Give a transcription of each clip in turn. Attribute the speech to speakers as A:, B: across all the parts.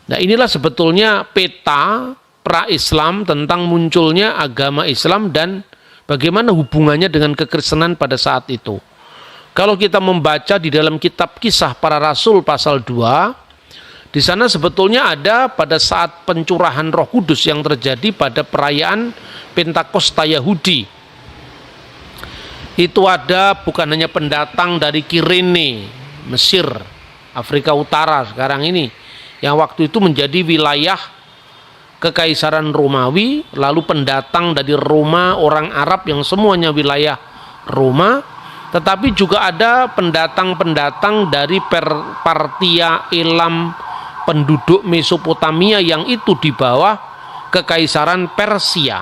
A: Nah, inilah sebetulnya peta pra-Islam tentang munculnya agama Islam dan bagaimana hubungannya dengan kekristenan pada saat itu. Kalau kita membaca di dalam kitab Kisah Para Rasul pasal 2, di sana sebetulnya ada pada saat pencurahan Roh Kudus yang terjadi pada perayaan Pentakosta Yahudi. Itu ada bukan hanya pendatang dari Kirene, Mesir, Afrika Utara sekarang ini, yang waktu itu menjadi wilayah Kekaisaran Romawi, lalu pendatang dari Roma, orang Arab yang semuanya wilayah Roma. Tetapi juga ada pendatang-pendatang dari Partia, Elam, penduduk Mesopotamia yang itu di bawah Kekaisaran Persia.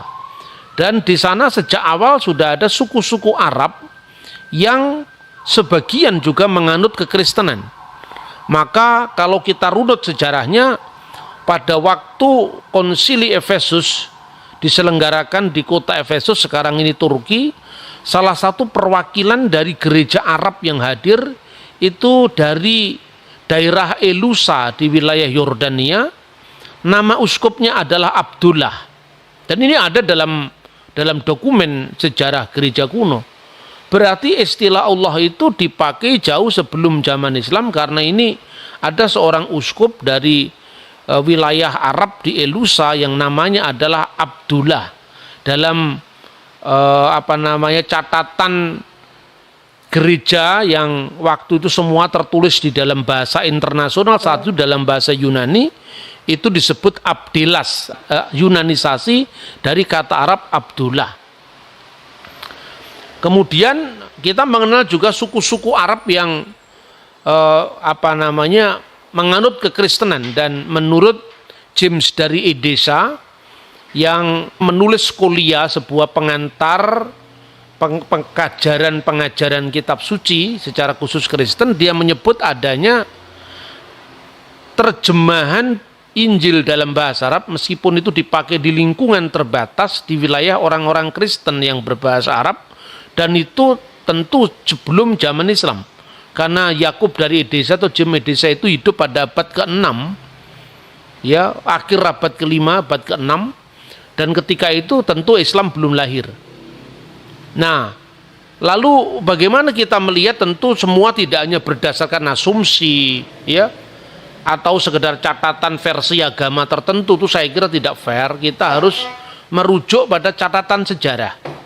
A: Dan di sana sejak awal sudah ada suku-suku Arab yang sebagian juga menganut kekristenan. Maka kalau kita runut sejarahnya, pada waktu konsili Efesus diselenggarakan di kota Efesus, sekarang ini Turki, salah satu perwakilan dari gereja Arab yang hadir itu dari daerah Elusa di wilayah Yordania. Nama uskupnya adalah Abdullah. Dan ini ada dalam dokumen sejarah gereja kuno. Berarti istilah Allah itu dipakai jauh sebelum zaman Islam, karena ini ada seorang uskup dari wilayah Arab di Elusa yang namanya adalah Abdullah. Dalam catatan gereja yang waktu itu semua tertulis di dalam bahasa internasional, saat itu dalam bahasa Yunani, itu disebut Abdelas, Yunanisasi dari kata Arab Abdullah. Kemudian kita mengenal juga suku-suku Arab yang menganut kekristenan, dan menurut James dari Edessa yang menulis kuliah sebuah pengantar pengajaran kitab suci secara khusus Kristen, dia menyebut adanya terjemahan Injil dalam bahasa Arab meskipun itu dipakai di lingkungan terbatas di wilayah orang-orang Kristen yang berbahasa Arab, dan itu tentu sebelum zaman Islam. Karena Yakub dari Edessa atau James Edessa itu hidup pada abad ke-6, ya, akhir abad ke-5, abad ke-6, dan ketika itu tentu Islam belum lahir. Nah, lalu bagaimana kita melihat, tentu semua tidak hanya berdasarkan asumsi, ya, atau sekedar catatan versi agama tertentu, itu saya kira tidak fair. Kita harus merujuk pada catatan sejarah.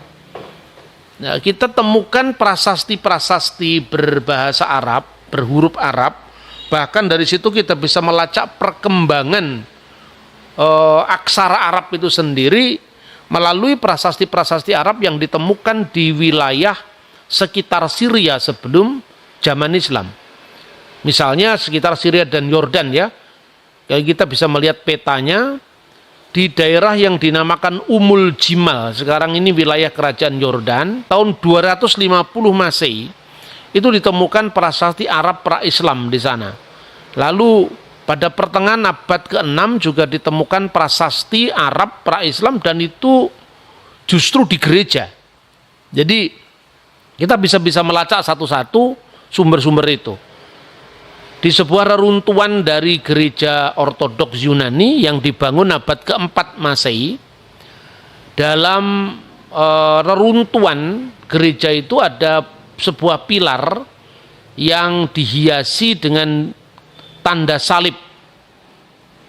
A: Nah, kita temukan prasasti-prasasti berbahasa Arab, berhuruf Arab, bahkan dari situ kita bisa melacak perkembangan aksara Arab itu sendiri melalui prasasti-prasasti Arab yang ditemukan di wilayah sekitar Syria sebelum zaman Islam. Misalnya sekitar Syria dan Yordan, ya. Kita bisa melihat petanya di daerah yang dinamakan Umul Jimal, sekarang ini wilayah kerajaan Yordan, tahun 250 Masehi itu ditemukan prasasti Arab pra-Islam di sana. Lalu pada pertengahan abad ke-6 juga ditemukan prasasti Arab pra-Islam, dan itu justru di gereja. Jadi kita bisa melacak satu-satu sumber-sumber itu. Di sebuah reruntuhan dari gereja Ortodoks Yunani yang dibangun abad ke-4 Masehi, dalam reruntuhan gereja itu ada sebuah pilar yang dihiasi dengan tanda salib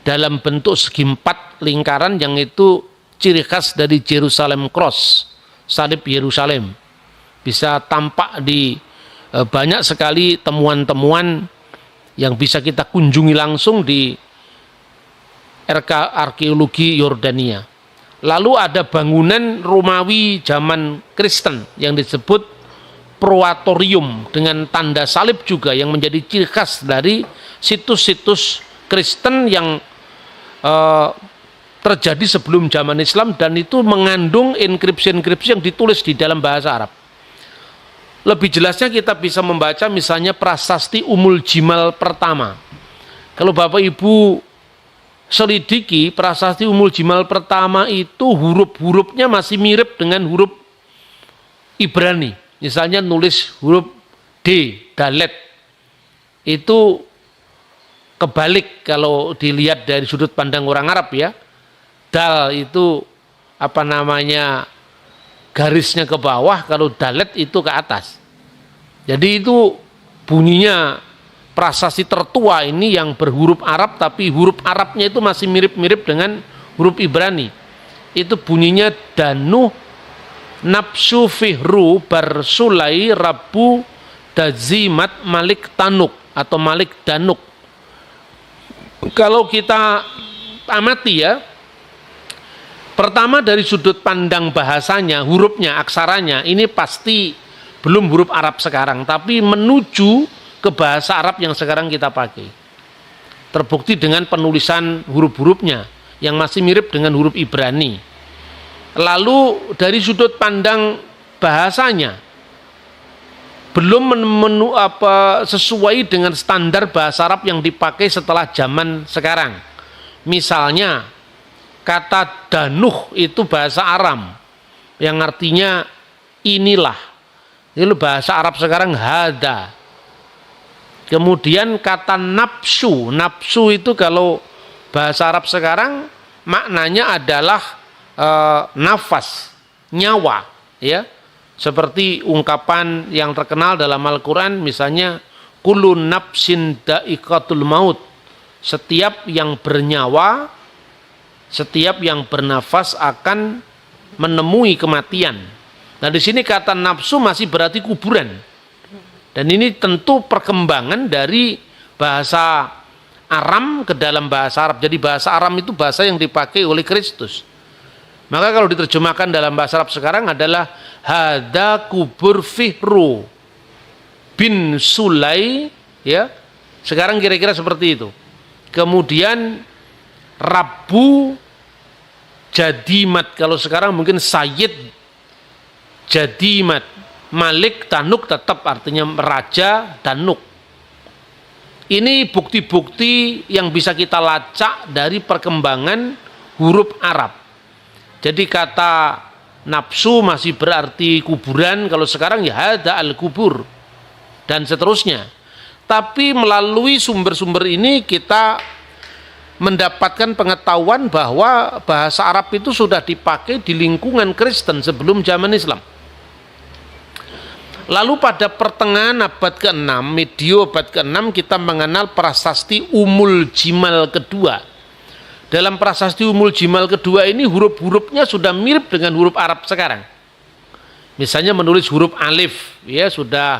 A: dalam bentuk segi 4 lingkaran, yang itu ciri khas dari Jerusalem Cross, salib Yerusalem. Bisa tampak di banyak sekali temuan-temuan yang bisa kita kunjungi langsung di arkeologi Yordania. Lalu ada bangunan Romawi zaman Kristen yang disebut Proatorium dengan tanda salib juga, yang menjadi ciri khas dari situs-situs Kristen yang terjadi sebelum zaman Islam, dan itu mengandung inskripsi-inskripsi yang ditulis di dalam bahasa Arab. Lebih jelasnya kita bisa membaca misalnya prasasti Umul Jimal pertama. Kalau Bapak Ibu selidiki prasasti Umul Jimal pertama itu huruf-hurufnya masih mirip dengan huruf Ibrani. Misalnya nulis huruf D, Dalet. Itu kebalik kalau dilihat dari sudut pandang orang Arab ya. Dal itu apa namanya garisnya ke bawah, kalau dalet itu ke atas. Jadi itu bunyinya prasasti tertua ini yang berhuruf Arab, tapi huruf Arabnya itu masih mirip-mirip dengan huruf Ibrani. Itu bunyinya danuh nafsu fihru barsulai rabu dazimat malik tanuk atau malik danuk. Kalau kita amati ya, pertama dari sudut pandang bahasanya, hurufnya, aksaranya, ini pasti belum huruf Arab sekarang, tapi menuju ke bahasa Arab yang sekarang kita pakai. Terbukti dengan penulisan huruf-hurufnya yang masih mirip dengan huruf Ibrani. Lalu dari sudut pandang bahasanya, belum sesuai dengan standar bahasa Arab yang dipakai setelah zaman sekarang. Misalnya kata danuh itu bahasa Aram yang artinya inilah. Itu bahasa Arab sekarang hada. Kemudian kata nafsu, nafsu itu kalau bahasa Arab sekarang maknanya adalah nafas, nyawa, ya. Seperti ungkapan yang terkenal dalam Al-Quran, misalnya kullu nafsin da'iqatul maut. Setiap yang bernyawa, setiap yang bernafas akan menemui kematian. Nah di sini kata nafsu masih berarti kuburan. Dan ini tentu perkembangan dari bahasa Aram ke dalam bahasa Arab. Jadi bahasa Aram itu bahasa yang dipakai oleh Kristus. Maka kalau diterjemahkan dalam bahasa Arab sekarang adalah hada kubur fihru bin Sulai, ya. Sekarang kira-kira seperti itu. Kemudian Rabu Jadimat, kalau sekarang mungkin Sayyid Jadimat, Malik Tanuk tetap artinya raja Danuk. Ini bukti-bukti yang bisa kita lacak dari perkembangan huruf Arab. Jadi kata nafsu masih berarti kuburan, kalau sekarang ya hada al-kubur dan seterusnya. Tapi melalui sumber-sumber ini kita mendapatkan pengetahuan bahwa bahasa Arab itu sudah dipakai di lingkungan Kristen sebelum zaman Islam. Lalu pada pertengahan abad ke-6, medio abad ke-6, kita mengenal prasasti Umul Jimal kedua. Dalam prasasti Umul Jimal kedua ini huruf-hurufnya sudah mirip dengan huruf Arab sekarang. Misalnya menulis huruf alif, ya sudah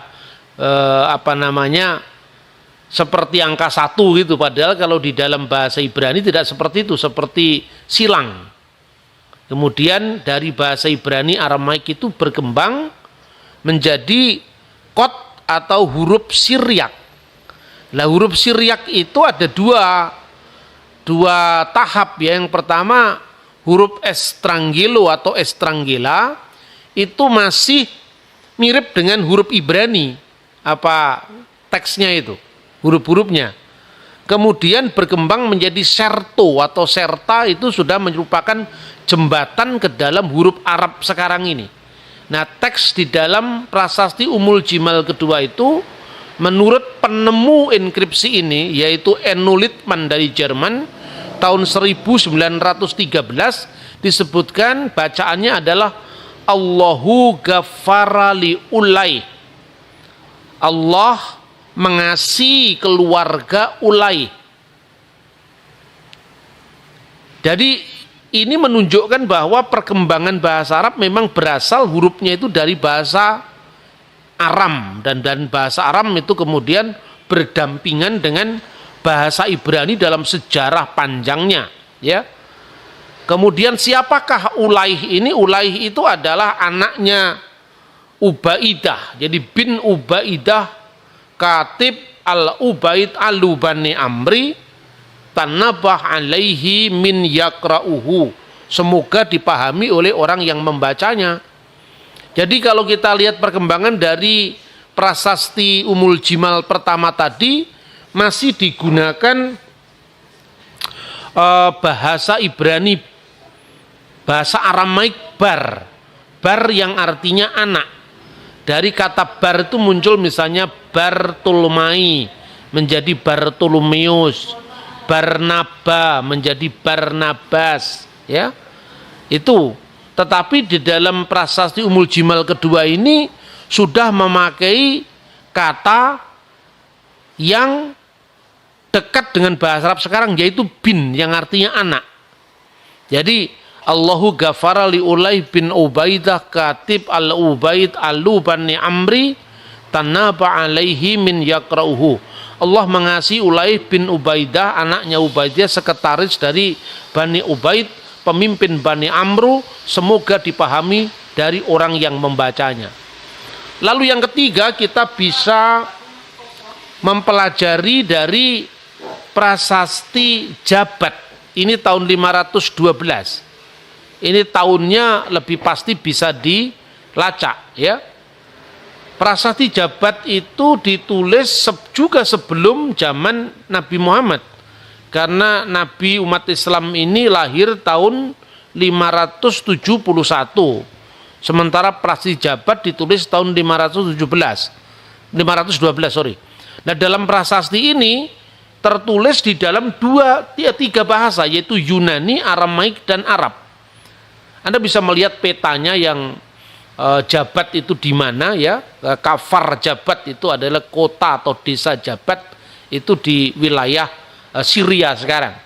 A: seperti angka 1 gitu. Padahal kalau di dalam bahasa Ibrani tidak seperti itu, seperti silang. Kemudian dari bahasa Ibrani Aramaik itu berkembang menjadi kod atau huruf Siryak. Nah huruf Siryak itu ada dua tahap ya. Yang pertama huruf estrangelo atau estrangela itu masih mirip dengan huruf Ibrani, apa teksnya itu, huruf-hurufnya. Kemudian berkembang menjadi serto atau serta, itu sudah merupakan jembatan ke dalam huruf Arab sekarang ini. Nah teks di dalam prasasti Umul Jimal kedua itu menurut penemu enkripsi ini, yaitu Enno Littmann dari Jerman tahun 1913, disebutkan bacaannya adalah Allahu ghaffara li ulai. Allah mengasihi keluarga Ulai. Jadi ini menunjukkan bahwa perkembangan bahasa Arab memang berasal hurufnya itu dari bahasa Aram, dan bahasa Aram itu kemudian berdampingan dengan bahasa Ibrani dalam sejarah panjangnya, ya. Kemudian siapakah Ulaih ini? Ulaih itu adalah anaknya Ubaidah. Jadi bin Ubaidah Katib al-Ubaid al-Lubani Amri tanabah alaihi min yakra'uhu. Semoga dipahami oleh orang yang membacanya. Jadi kalau kita lihat perkembangan dari prasasti Umul Jimal pertama tadi, masih digunakan bahasa Ibrani, bahasa Aramaik bar. Bar yang artinya anak. Dari kata bar itu muncul misalnya Bartolomai, menjadi Bartolomeus, Barnaba menjadi Barnabas, ya. Itu. Tetapi di dalam prasasti Ummul Jimal kedua ini sudah memakai kata yang dekat dengan bahasa Arab sekarang, yaitu bin, yang artinya anak. Jadi Allahu ghafara li Ulay bin Ubaidah katib al-Ubaid al-Bani Amri tanaba alaihi min yakrauhu. Allah mengasihi Ulay bin Ubaidah, anaknya Ubaidah, sekretaris dari Bani Ubaid, pemimpin Bani Amru, semoga dipahami dari orang yang membacanya. Lalu yang ketiga, kita bisa mempelajari dari prasasti Jabat. Ini tahun 512. Ini tahunnya lebih pasti bisa dilacak, ya. Prasasti Jabat itu ditulis juga sebelum zaman Nabi Muhammad. Karena Nabi umat Islam ini lahir tahun 571. Sementara prasasti Jabat ditulis tahun 512, sorry. Nah, dalam prasasti ini tertulis di dalam tiga bahasa, yaitu Yunani, Aramaik, dan Arab. Anda bisa melihat petanya yang Jabat itu di mana, ya. Kafar Jabat itu adalah kota atau desa Jabat, itu di wilayah Syria sekarang.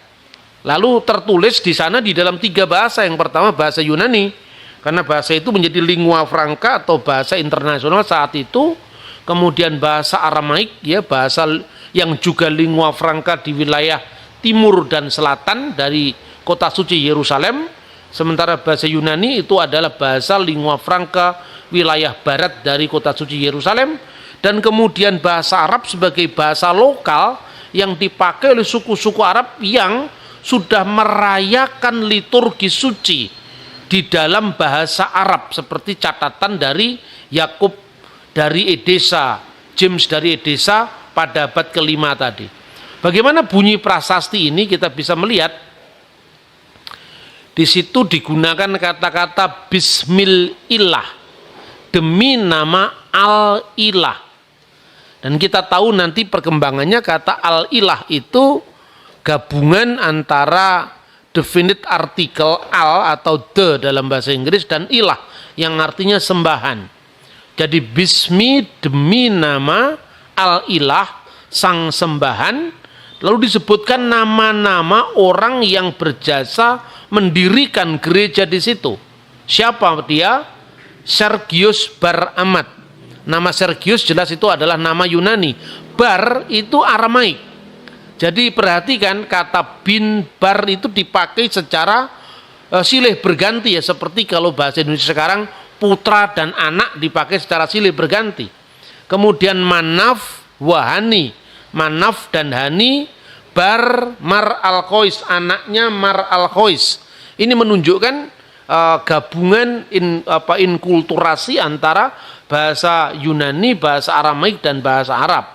A: Lalu tertulis di sana di dalam tiga bahasa. Yang pertama bahasa Yunani, karena bahasa itu menjadi lingua franca atau bahasa internasional saat itu. Kemudian bahasa Aramaik, ya, bahasa yang juga lingua franca di wilayah timur dan selatan dari kota suci Yerusalem. Sementara bahasa Yunani itu adalah bahasa lingua franca wilayah barat dari kota suci Yerusalem. Dan kemudian bahasa Arab sebagai bahasa lokal yang dipakai oleh suku-suku Arab yang sudah merayakan liturgi suci di dalam bahasa Arab, seperti catatan dari Yakub dari Edesa, James dari Edesa pada abad ke-5 tadi. Bagaimana bunyi prasasti ini kita bisa melihat. Di situ digunakan kata-kata Bismillah, demi nama Al-Ilah. Dan kita tahu nanti perkembangannya kata Al-Ilah itu gabungan antara definite artikel al atau the dalam bahasa Inggris dan ilah yang artinya sembahan. Jadi bismi, demi nama, Al-Ilah, sang sembahan. Lalu disebutkan nama-nama orang yang berjasa mendirikan gereja di situ. Siapa dia? Sergius Bar Ahmad. Nama Sergius jelas itu adalah nama Yunani. Bar itu Aramaik. Jadi perhatikan kata bin bar itu dipakai secara silih berganti, ya, seperti kalau bahasa Indonesia sekarang putra dan anak dipakai secara silih berganti. Kemudian Manaf, Wahani, Manaf dan Hani, Bar Mar al-Khois, anaknya Mar al-Khois. Ini menunjukkan gabungan inkulturasi antara bahasa Yunani, bahasa Aramaik, dan bahasa Arab.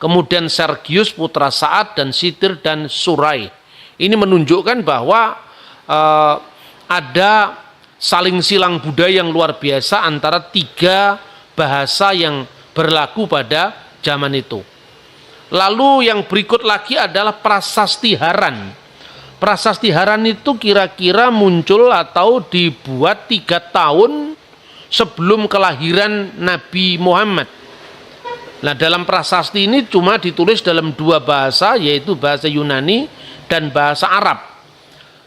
A: Kemudian Sergius putra Sa'ad dan Sitir dan Surai. Ini menunjukkan bahwa ada saling silang budaya yang luar biasa antara tiga bahasa yang berlaku pada zaman itu. Lalu yang berikut lagi adalah prasasti Haran. Prasasti Haran itu kira-kira muncul atau dibuat 3 tahun sebelum kelahiran Nabi Muhammad. Nah, dalam prasasti ini cuma ditulis dalam 2 bahasa, yaitu bahasa Yunani dan bahasa Arab.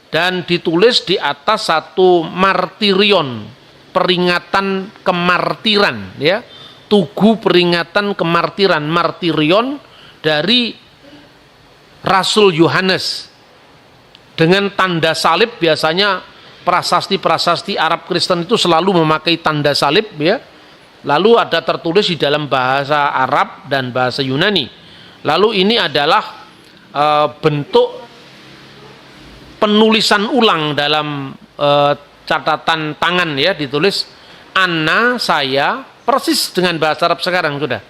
A: Dan ditulis di atas satu martirion, peringatan kemartiran, ya. Tugu peringatan kemartiran, martirion dari Rasul Yohanes. Dengan tanda salib, biasanya prasasti-prasasti Arab Kristen itu selalu memakai tanda salib, ya. Lalu ada tertulis di dalam bahasa Arab dan bahasa Yunani. Lalu ini adalah bentuk penulisan ulang dalam catatan tangan, ya, ditulis Anna, saya, persis dengan bahasa Arab sekarang sudah.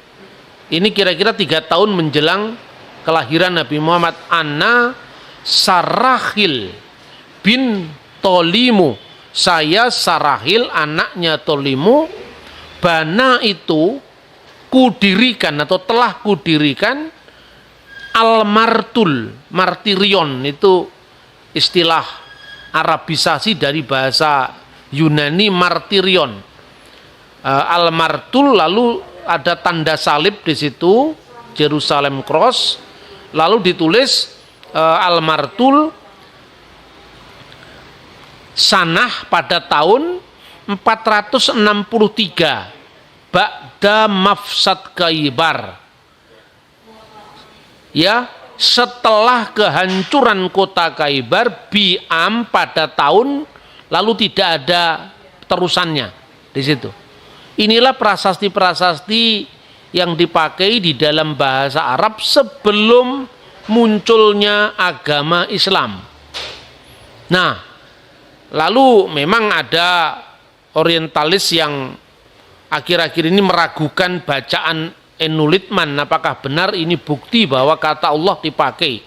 A: Ini kira-kira 3 tahun menjelang kelahiran Nabi Muhammad. Anna Sarahil bin Tolimu, saya Sarahil anaknya Tolimu, bana itu kudirikan atau telah kudirikan Al-martul, martirion itu istilah Arabisasi dari bahasa Yunani martirion. Al-martul, lalu ada tanda salib di situ, Jerusalem Cross, lalu ditulis Al-martul sanah pada tahun 463 ba'da mafsad Khaybar. Ya, setelah kehancuran kota Khaybar bi'am pada tahun, lalu tidak ada terusannya di situ. Inilah prasasti-prasasti yang dipakai di dalam bahasa Arab sebelum munculnya agama Islam. Nah, lalu memang ada orientalis yang akhir-akhir ini meragukan bacaan Enulitman, apakah benar ini bukti bahwa kata Allah dipakai.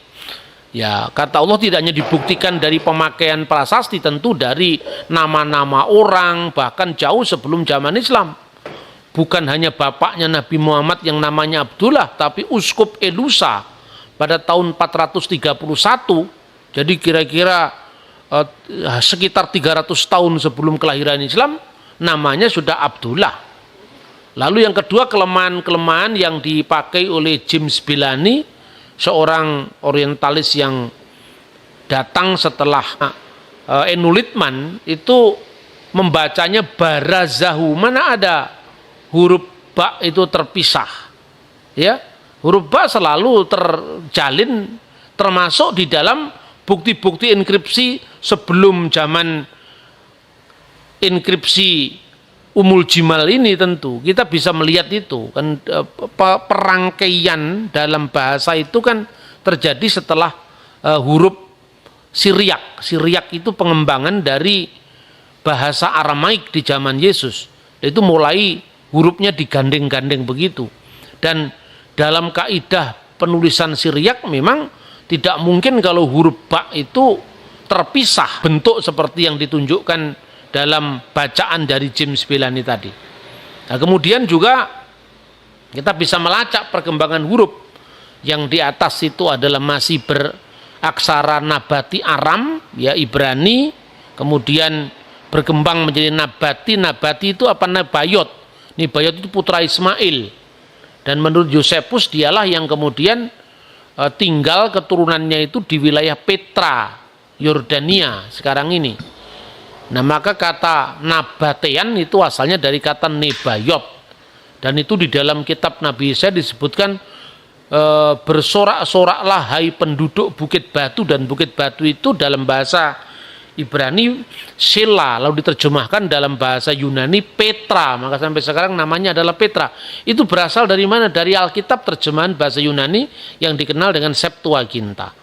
A: Ya, kata Allah tidak hanya dibuktikan dari pemakaian prasasti, tentu dari nama-nama orang, bahkan jauh sebelum zaman Islam. Bukan hanya bapaknya Nabi Muhammad yang namanya Abdullah, tapi Uskup Elusa pada tahun 431, jadi kira-kira sekitar 300 tahun sebelum kelahiran Islam, namanya sudah Abdullah. Lalu yang kedua, kelemahan-kelemahan yang dipakai oleh James Billani, seorang orientalis yang datang setelah Enulitman, itu membacanya barazahu. Mana ada huruf ba itu terpisah. Ya, huruf ba selalu terjalin, termasuk di dalam bukti-bukti enkripsi sebelum zaman enkripsi Umul Jimal ini. Tentu kita bisa melihat itu kan, perangkaian dalam bahasa itu kan terjadi setelah huruf Siriak. Siriak itu pengembangan dari bahasa Aramaik di zaman Yesus. Itu mulai hurufnya digandeng-gandeng begitu. Dan dalam kaidah penulisan Siriak memang tidak mungkin kalau huruf ba itu terpisah bentuk seperti yang ditunjukkan dalam bacaan dari James Billani tadi. Nah, kemudian juga kita bisa melacak perkembangan huruf yang di atas itu adalah masih beraksara nabati Aram, ya Ibrani, kemudian berkembang menjadi nabati. Nabati itu apa? Nabayot. Nabayot itu putra Ismail. Dan menurut Josephus dialah yang kemudian tinggal keturunannya itu di wilayah Petra, Yordania sekarang ini. Nah, maka kata Nabatean itu asalnya dari kata Nebayot, dan itu di dalam kitab Nabi Yesaya disebutkan bersorak-soraklah hai penduduk Bukit Batu, dan Bukit Batu itu dalam bahasa Ibrani Sela, lalu diterjemahkan dalam bahasa Yunani Petra, maka sampai sekarang namanya adalah Petra. Itu berasal dari mana? Dari Alkitab terjemahan bahasa Yunani yang dikenal dengan Septuaginta.